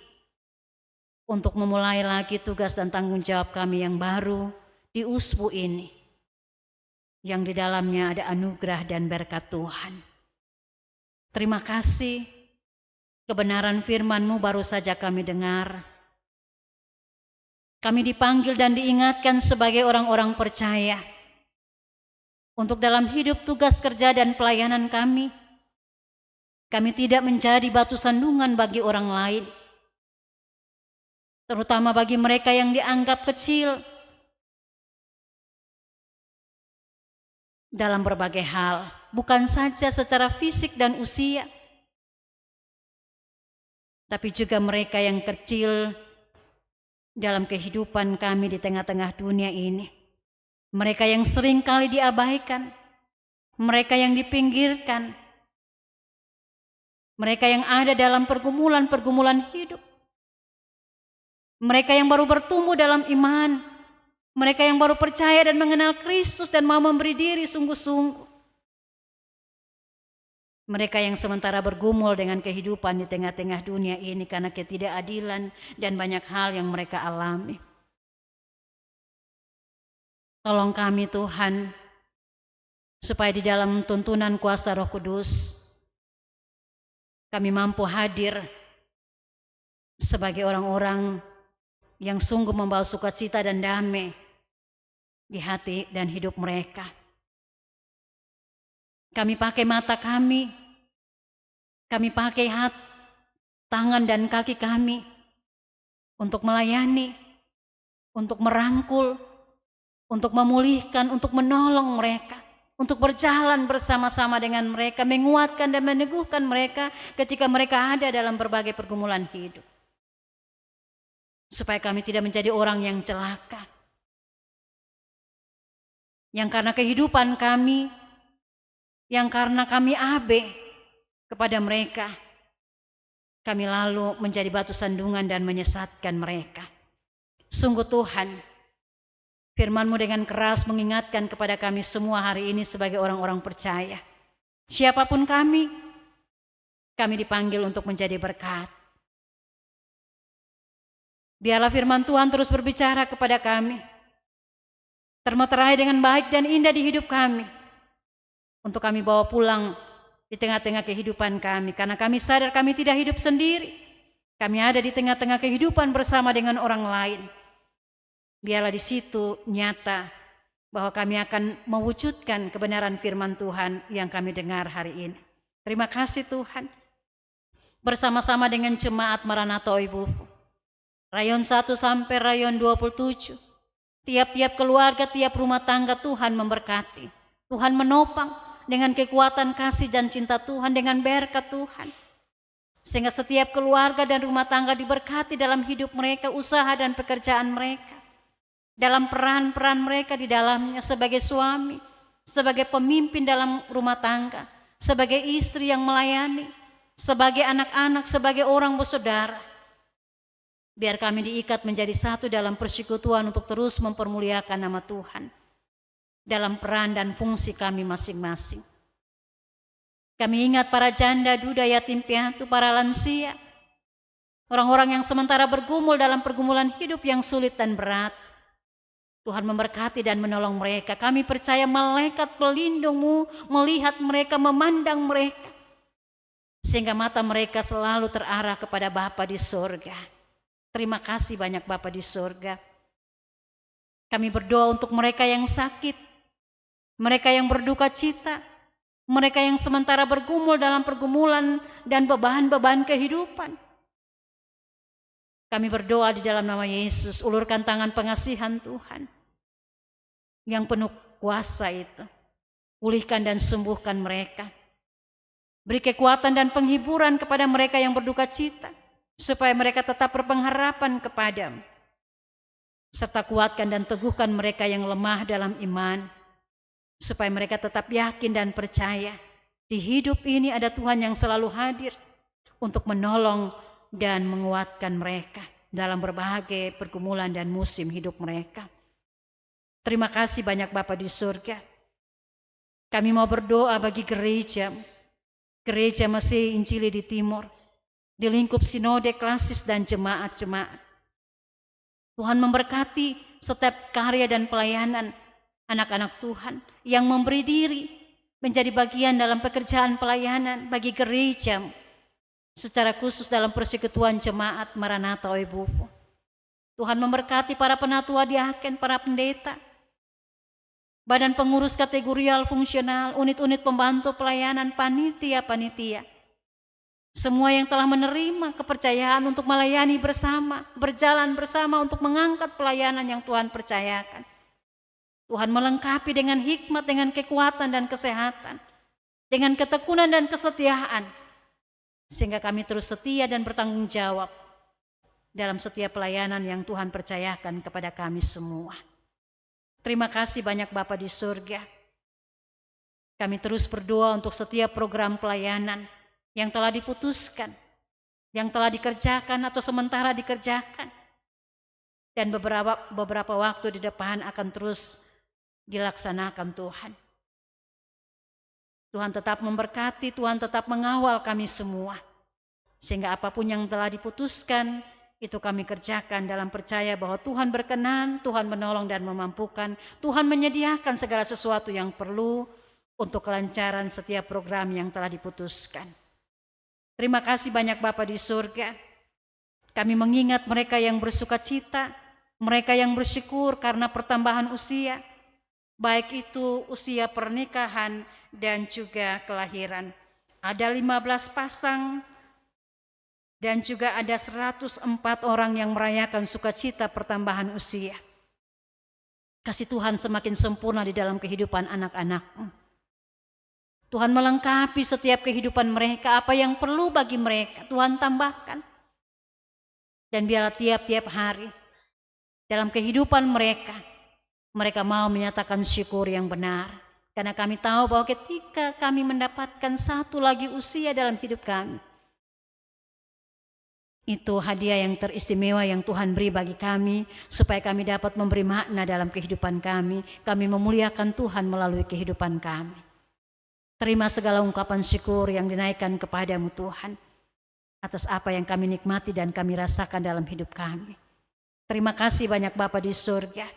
Untuk memulai lagi tugas dan tanggung jawab kami yang baru di usbu ini. Yang di dalamnya ada anugerah dan berkat Tuhan. Terima kasih. Kebenaran firman-Mu baru saja kami dengar. Kami dipanggil dan diingatkan sebagai orang-orang percaya untuk dalam hidup, tugas kerja dan pelayanan kami. Kami tidak menjadi batu sandungan bagi orang lain, terutama bagi mereka yang dianggap kecil dalam berbagai hal, bukan saja secara fisik dan usia, tapi juga mereka yang kecil dalam kehidupan kami di tengah-tengah dunia ini. Mereka yang sering kali diabaikan, mereka yang dipinggirkan, mereka yang ada dalam pergumulan-pergumulan hidup, mereka yang baru bertumbuh dalam iman, mereka yang baru percaya dan mengenal Kristus dan mau memberi diri sungguh-sungguh. Mereka yang sementara bergumul dengan kehidupan di tengah-tengah dunia ini karena ketidakadilan dan banyak hal yang mereka alami. Tolong kami Tuhan, supaya di dalam tuntunan kuasa Roh Kudus, kami mampu hadir sebagai orang-orang yang sungguh membawa sukacita dan damai di hati dan hidup mereka. Kami pakai mata kami pakai tangan dan kaki kami untuk melayani, untuk merangkul, untuk memulihkan, untuk menolong mereka, untuk berjalan bersama-sama dengan mereka, menguatkan dan meneguhkan mereka ketika mereka ada dalam berbagai pergumulan hidup. Supaya kami tidak menjadi orang yang celaka, yang karena kehidupan kami, yang karena kami abe kepada mereka, kami lalu menjadi batu sandungan dan menyesatkan mereka. Sungguh Tuhan, firman-Mu dengan keras mengingatkan kepada kami semua hari ini sebagai orang-orang percaya. Siapapun kami dipanggil untuk menjadi berkat. Biarlah firman Tuhan terus berbicara kepada kami, termeterai dengan baik dan indah di hidup kami, untuk kami bawa pulang di tengah-tengah kehidupan kami. Karena kami sadar kami tidak hidup sendiri. Kami ada di tengah-tengah kehidupan bersama dengan orang lain. Biarlah di situ nyata bahwa kami akan mewujudkan kebenaran firman Tuhan yang kami dengar hari ini. Terima kasih Tuhan. Bersama-sama dengan jemaat Maranatha Ibu, rayon 1 sampai rayon 27. Tiap-tiap keluarga, tiap rumah tangga Tuhan memberkati. Tuhan menopang dengan kekuatan kasih dan cinta Tuhan, dengan berkat Tuhan. Sehingga setiap keluarga dan rumah tangga diberkati dalam hidup mereka, usaha dan pekerjaan mereka. Dalam peran-peran mereka di dalamnya sebagai suami, sebagai pemimpin dalam rumah tangga, sebagai istri yang melayani, sebagai anak-anak, sebagai orang bersaudara. Biar kami diikat menjadi satu dalam persekutuan untuk terus mempermuliakan nama Tuhan dalam peran dan fungsi kami masing-masing. Kami ingat para janda, duda, yatim piatu, para lansia, orang-orang yang sementara bergumul dalam pergumulan hidup yang sulit dan berat. Tuhan memberkati dan menolong mereka. Kami percaya malaikat pelindung-Mu melihat mereka, memandang mereka, sehingga mata mereka selalu terarah kepada Bapa di surga. Terima kasih banyak Bapa di surga. Kami berdoa untuk mereka yang sakit, mereka yang berduka cita, mereka yang sementara bergumul dalam pergumulan dan beban-beban kehidupan. Kami berdoa di dalam nama Yesus, ulurkan tangan pengasihan Tuhan yang penuh kuasa itu. Pulihkan dan sembuhkan mereka. Beri kekuatan dan penghiburan kepada mereka yang berduka cita, supaya mereka tetap berpengharapan kepadamu. Serta kuatkan dan teguhkan mereka yang lemah dalam iman, supaya mereka tetap yakin dan percaya di hidup ini ada Tuhan yang selalu hadir untuk menolong dan menguatkan mereka dalam berbagai pergumulan dan musim hidup mereka. Terima kasih banyak Bapa di surga. Kami mau berdoa bagi gereja Mesih Injili di Timur, di lingkup sinode, klasis dan jemaat-jemaat. Tuhan memberkati setiap karya dan pelayanan anak-anak Tuhan yang memberi diri menjadi bagian dalam pekerjaan pelayanan bagi gereja, secara khusus dalam persekutuan jemaat Maranatha Ibu. Tuhan memberkati para penatua diaken, para pendeta, badan pengurus kategorial fungsional, unit-unit pembantu pelayanan, panitia-panitia. Semua yang telah menerima kepercayaan untuk melayani bersama, berjalan bersama untuk mengangkat pelayanan yang Tuhan percayakan. Tuhan melengkapi dengan hikmat, dengan kekuatan dan kesehatan, dengan ketekunan dan kesetiaan, sehingga kami terus setia dan bertanggung jawab dalam setiap pelayanan yang Tuhan percayakan kepada kami semua. Terima kasih banyak Bapa di surga. Kami terus berdoa untuk setiap program pelayanan yang telah diputuskan, yang telah dikerjakan atau sementara dikerjakan, dan beberapa waktu di depan akan terus dilaksanakan Tuhan. Tuhan tetap memberkati, Tuhan tetap mengawal kami semua. Sehingga apapun yang telah diputuskan, itu kami kerjakan dalam percaya bahwa Tuhan berkenan, Tuhan menolong dan memampukan, Tuhan menyediakan segala sesuatu yang perlu untuk kelancaran setiap program yang telah diputuskan. Terima kasih banyak Bapa di surga. Kami mengingat mereka yang bersuka cita, mereka yang bersyukur karena pertambahan usia, baik itu usia pernikahan dan juga kelahiran. Ada 15 pasang dan juga ada 104 orang yang merayakan sukacita pertambahan usia. Kasih Tuhan semakin sempurna di dalam kehidupan anak-anak-Mu. Tuhan melengkapi setiap kehidupan mereka, apa yang perlu bagi mereka Tuhan tambahkan. Dan biarlah tiap-tiap hari dalam kehidupan mereka, mereka mau menyatakan syukur yang benar. Karena kami tahu bahwa ketika kami mendapatkan satu lagi usia dalam hidup kami, itu hadiah yang teristimewa yang Tuhan beri bagi kami, supaya kami dapat memberi makna dalam kehidupan kami. Kami memuliakan Tuhan melalui kehidupan kami. Terima segala ungkapan syukur yang dinaikkan kepadamu Tuhan, atas apa yang kami nikmati dan kami rasakan dalam hidup kami. Terima kasih banyak Bapa di surga.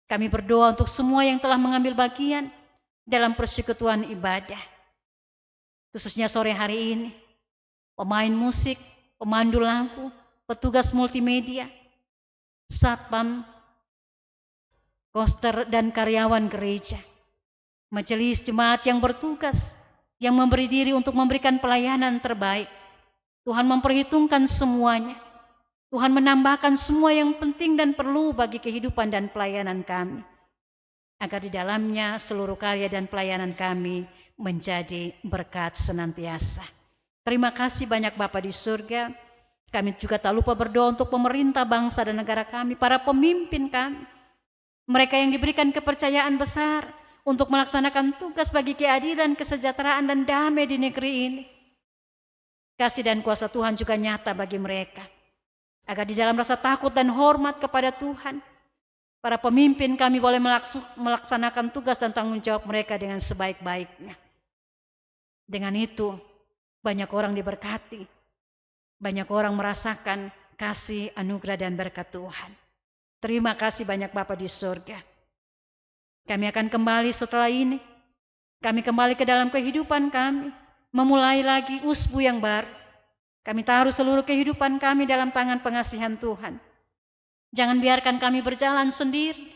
Kami berdoa untuk semua yang telah mengambil bagian dalam persekutuan ibadah. Khususnya sore hari ini, pemain musik, pemandu lagu, petugas multimedia, satpam, koster dan karyawan gereja, majelis jemaat yang bertugas, yang memberi diri untuk memberikan pelayanan terbaik. Tuhan memperhitungkan semuanya. Tuhan menambahkan semua yang penting dan perlu bagi kehidupan dan pelayanan kami, agar di dalamnya seluruh karya dan pelayanan kami menjadi berkat senantiasa. Terima kasih banyak Bapa di surga. Kami juga tak lupa berdoa untuk pemerintah bangsa dan negara kami, para pemimpin kami, mereka yang diberikan kepercayaan besar untuk melaksanakan tugas bagi keadilan, kesejahteraan dan damai di negeri ini. Kasih dan kuasa Tuhan juga nyata bagi mereka, agar di dalam rasa takut dan hormat kepada Tuhan, para pemimpin kami boleh melaksanakan tugas dan tanggung jawab mereka dengan sebaik-baiknya. Dengan itu, banyak orang diberkati, banyak orang merasakan kasih, anugerah dan berkat Tuhan. Terima kasih banyak Bapa di surga. Kami akan kembali setelah ini. Kami kembali ke dalam kehidupan kami, memulai lagi usbu yang baru. Kami taruh seluruh kehidupan kami dalam tangan pengasihan Tuhan. Jangan biarkan kami berjalan sendiri,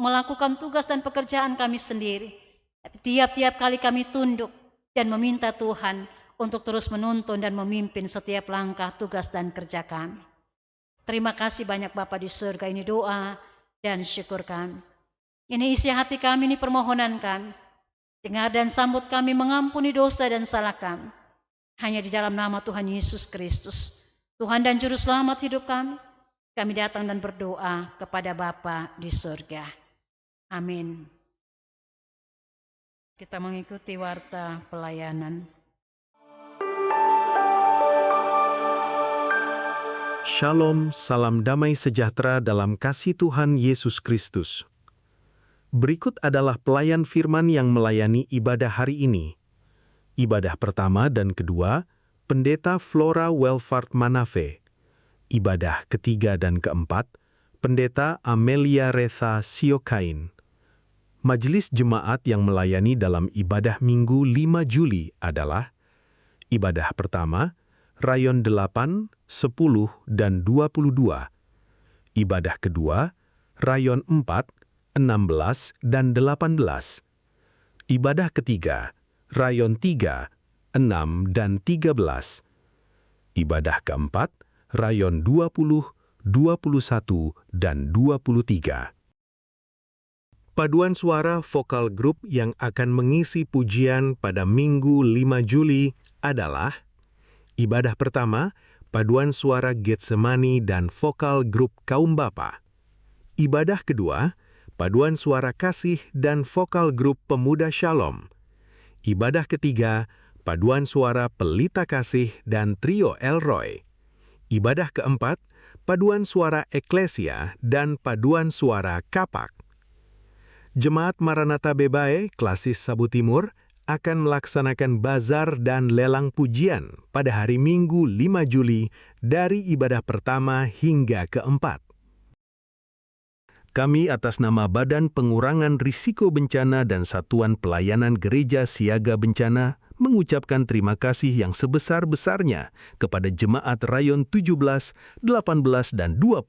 melakukan tugas dan pekerjaan kami sendiri. Tapi tiap-tiap kali kami tunduk dan meminta Tuhan untuk terus menuntun dan memimpin setiap langkah, tugas dan kerja kami. Terima kasih banyak Bapa di surga. Ini doa dan syukur kami. Ini isi hati kami, ini permohonan kami. Dengar dan sambut kami, mengampuni dosa dan salah kami. Hanya di dalam nama Tuhan Yesus Kristus, Tuhan dan Juru Selamat hidup kami datang dan berdoa kepada Bapa di surga. Amin. Kita mengikuti warta pelayanan. Shalom, salam damai sejahtera dalam kasih Tuhan Yesus Kristus. Berikut adalah pelayan firman yang melayani ibadah hari ini. Ibadah pertama dan kedua, Pendeta Flora Welfart Manafe. Ibadah ketiga dan keempat, Pendeta Amelia Retha Siokain. Majelis jemaat yang melayani dalam ibadah Minggu 5 Juli adalah ibadah pertama, Rayon 8, 10, dan 22. Ibadah kedua, Rayon 4, 16, dan 18. Ibadah ketiga, Rayon 3, 6, dan 13. Ibadah keempat, Rayon 20, 21, dan 23. Paduan suara vokal grup yang akan mengisi pujian pada Minggu 5 Juli adalah ibadah pertama, paduan suara Getsemani dan vokal grup Kaum Bapa. Ibadah kedua, paduan suara Kasih dan vokal grup Pemuda Shalom. Ibadah ketiga, paduan suara Pelita Kasih dan trio Elroy. Ibadah keempat, paduan suara Eklesia dan paduan suara Kapak. Jemaat Maranatha Bebae, Klasis Sabu Timur, akan melaksanakan bazar dan lelang pujian pada hari Minggu 5 Juli dari ibadah pertama hingga keempat. Kami atas nama Badan Pengurangan Risiko Bencana dan Satuan Pelayanan Gereja Siaga Bencana mengucapkan terima kasih yang sebesar-besarnya kepada Jemaat Rayon 17, 18, dan 20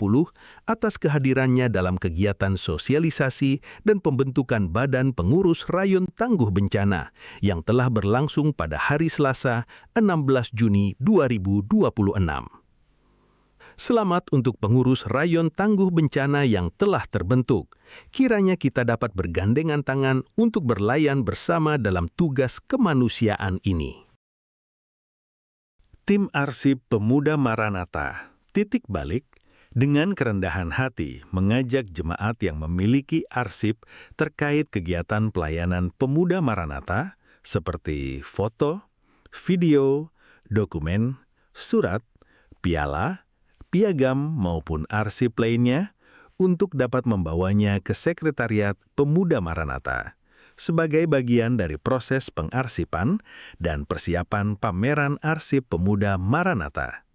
atas kehadirannya dalam kegiatan sosialisasi dan pembentukan Badan Pengurus Rayon Tangguh Bencana yang telah berlangsung pada hari Selasa 16 Juni 2026. Selamat untuk pengurus Rayon Tangguh Bencana yang telah terbentuk. Kiranya kita dapat bergandengan tangan untuk berlayan bersama dalam tugas kemanusiaan ini. Tim Arsip Pemuda Maranatha, titik balik, dengan kerendahan hati mengajak jemaat yang memiliki arsip terkait kegiatan pelayanan Pemuda Maranatha seperti foto, video, dokumen, surat, piala, piagam maupun arsip lainnya untuk dapat membawanya ke Sekretariat Pemuda Maranatha sebagai bagian dari proses pengarsipan dan persiapan pameran arsip Pemuda Maranatha.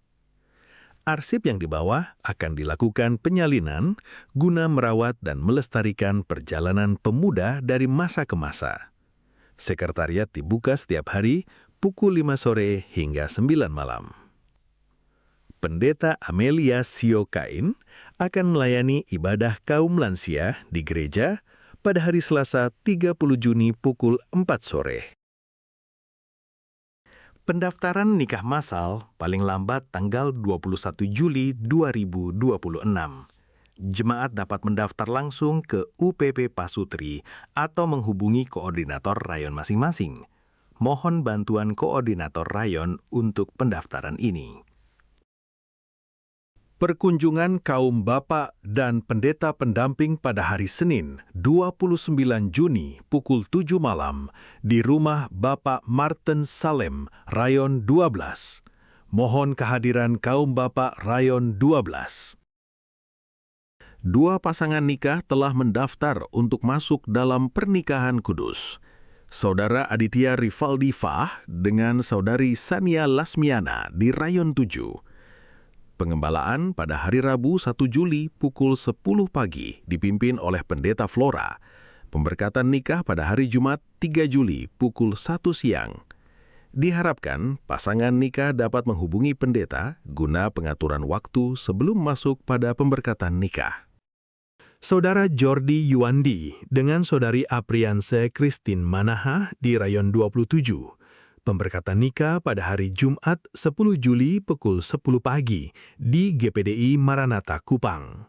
Arsip yang dibawa akan dilakukan penyalinan guna merawat dan melestarikan perjalanan pemuda dari masa ke masa. Sekretariat dibuka setiap hari pukul 5 sore hingga 9 malam. Pendeta Amelia Siokain akan melayani ibadah kaum lansia di gereja pada hari Selasa 30 Juni pukul 4 sore. Pendaftaran nikah massal paling lambat tanggal 21 Juli 2026. Jemaat dapat mendaftar langsung ke UPP Pasutri atau menghubungi koordinator rayon masing-masing. Mohon bantuan koordinator rayon untuk pendaftaran ini. Perkunjungan kaum bapak dan pendeta pendamping pada hari Senin 29 Juni pukul 7 malam di rumah Bapak Martin Salem, Rayon 12. Mohon kehadiran kaum bapak Rayon 12. Dua pasangan nikah telah mendaftar untuk masuk dalam pernikahan kudus. Saudara Aditya Rivaldi Fah dengan Saudari Sania Lasmiana di Rayon 7. Pengembalaan pada hari Rabu 1 Juli pukul 10 pagi dipimpin oleh Pendeta Flora. Pemberkatan nikah pada hari Jumat 3 Juli pukul 1 siang. Diharapkan pasangan nikah dapat menghubungi pendeta guna pengaturan waktu sebelum masuk pada pemberkatan nikah. Saudara Jordi Yuandi dengan Saudari Aprianse Christine Manaha di Rayon 27. Pemberkatan nikah pada hari Jumat 10 Juli pukul 10 pagi di GPDI Maranatha Kupang.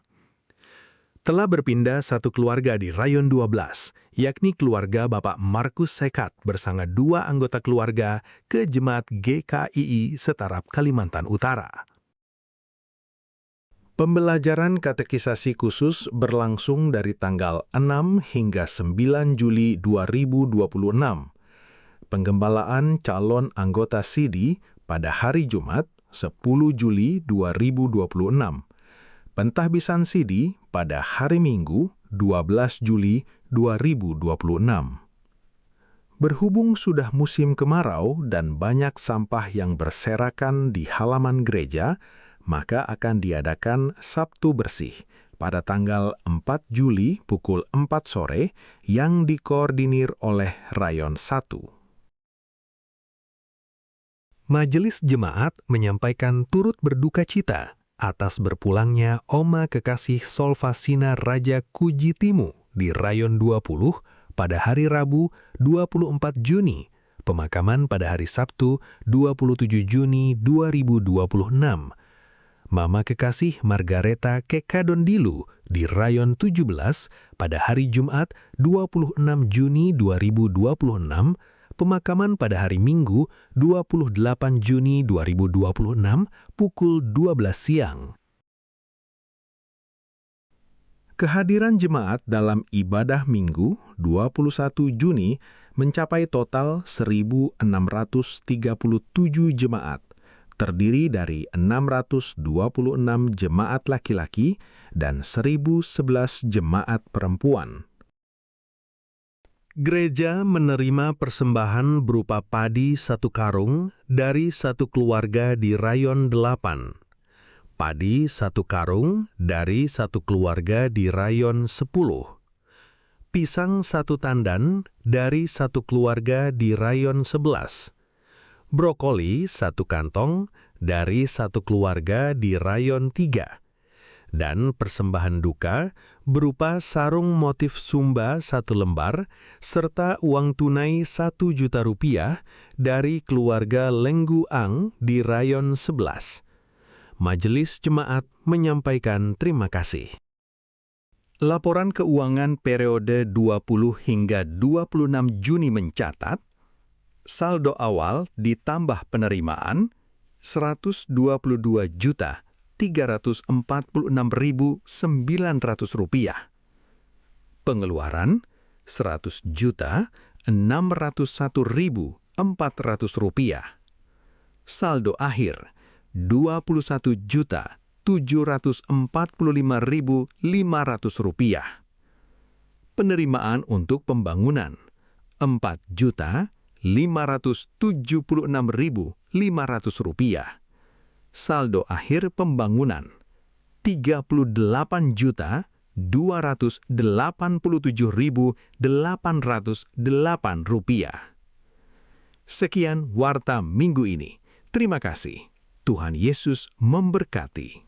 Telah berpindah satu keluarga di Rayon 12, yakni keluarga Bapak Markus Sekat bersama 2 anggota keluarga ke Jemaat GKII Setarap Kalimantan Utara. Pembelajaran katekisasi khusus berlangsung dari tanggal 6 hingga 9 Juli 2026. Penggembalaan calon anggota SIDI pada hari Jumat 10 Juli 2026. Pentahbisan SIDI pada hari Minggu 12 Juli 2026. Berhubung sudah musim kemarau dan banyak sampah yang berserakan di halaman gereja, maka akan diadakan Sabtu Bersih pada tanggal 4 Juli pukul 4 sore yang dikoordinir oleh Rayon 1. Majelis Jemaat menyampaikan turut berduka cita atas berpulangnya Oma Kekasih Solvasina Raja Kujitimu di Rayon 20 pada hari Rabu 24 Juni, pemakaman pada hari Sabtu 27 Juni 2026. Mama Kekasih Margareta Kekadondilu di Rayon 17 pada hari Jumat 26 Juni 2026, pemakaman pada hari Minggu 28 Juni 2026 pukul 12 siang. Kehadiran jemaat dalam ibadah Minggu 21 Juni mencapai total 1.637 jemaat, terdiri dari 626 jemaat laki-laki dan 1.011 jemaat perempuan. Gereja menerima persembahan berupa padi 1 karung dari satu keluarga di rayon 8, padi 1 karung dari satu keluarga di rayon 10, pisang 1 tandan dari satu keluarga di rayon 11, brokoli 1 kantong dari satu keluarga di rayon 3, dan persembahan duka berupa sarung motif Sumba 1 lembar serta uang tunai 1 juta rupiah dari keluarga Lenggu Ang di rayon 11. Majelis Jemaat menyampaikan terima kasih. Laporan keuangan periode 20 hingga 26 Juni mencatat, saldo awal ditambah penerimaan 122.346.900 rupiah. Pengeluaran 100.601.400 rupiah. Saldo akhir 21.745.500 rupiah. Penerimaan untuk pembangunan 4.576.500 rupiah. Saldo akhir pembangunan 38.287.808 rupiah. Sekian warta minggu ini. Terima kasih. Tuhan Yesus memberkati.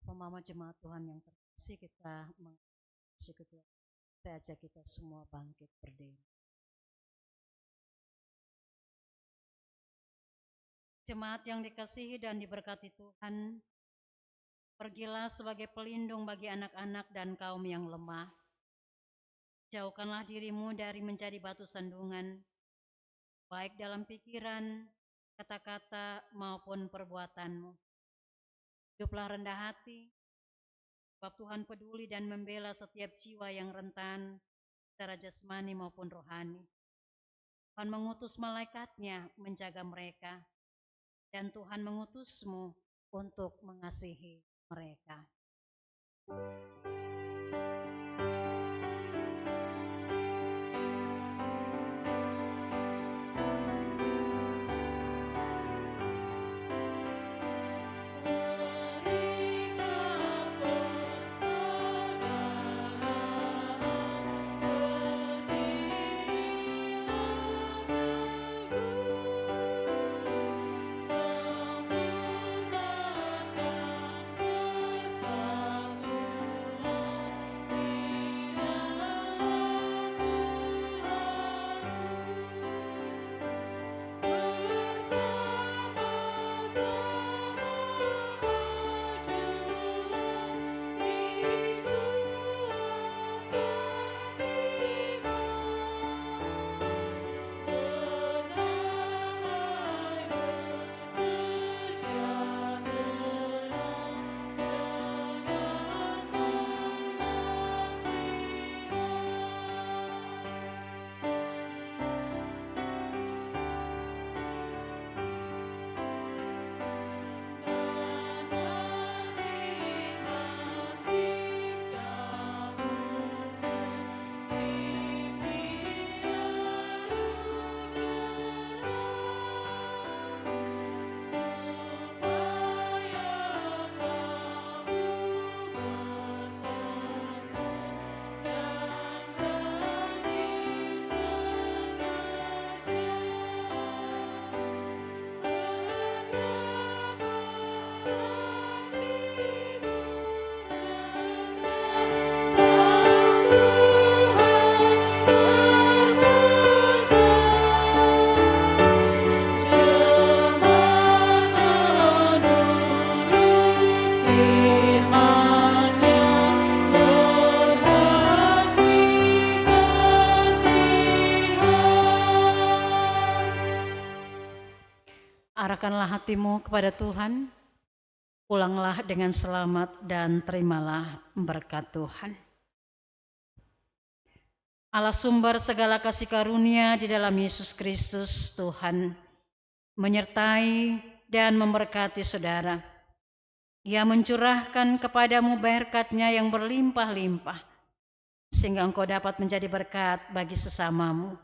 Pemama jemaat Tuhan yang terkasih, kita mengasihi ketua. Saya ajak kita semua bangkit berdiri. Jemaat yang dikasihi dan diberkati Tuhan, pergilah sebagai pelindung bagi anak-anak dan kaum yang lemah. Jauhkanlah dirimu dari menjadi batu sandungan, baik dalam pikiran, kata-kata maupun perbuatanmu. Hiduplah rendah hati, sebab Tuhan peduli dan membela setiap jiwa yang rentan, secara jasmani maupun rohani. Tuhan mengutus malaikatnya menjaga mereka, dan Tuhan mengutusmu untuk mengasihi mereka. Arahkanlah hatimu kepada Tuhan, pulanglah dengan selamat dan terimalah berkat Tuhan. Allah sumber segala kasih karunia di dalam Yesus Kristus Tuhan, menyertai dan memberkati saudara. Ia mencurahkan kepadamu berkat-Nya yang berlimpah-limpah, sehingga engkau dapat menjadi berkat bagi sesamamu,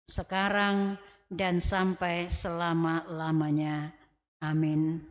sekarang dan sampai selama-lamanya. Amin.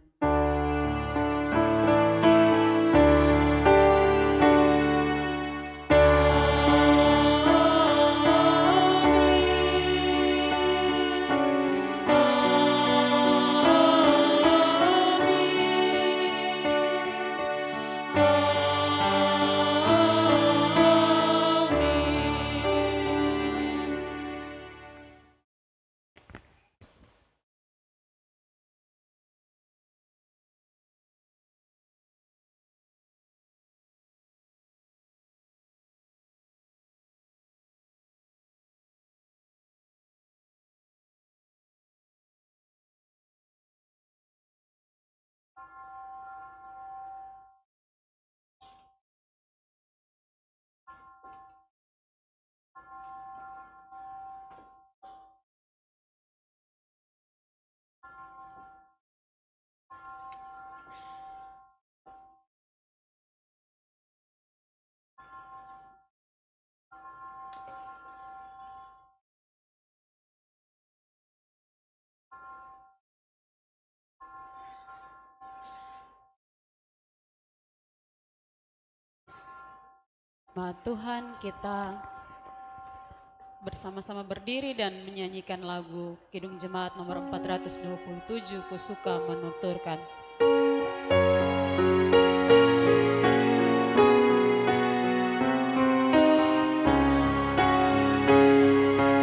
Tuhan, kita bersama-sama berdiri dan menyanyikan lagu Kidung Jemaat nomor 427, Ku Suka Menuturkan.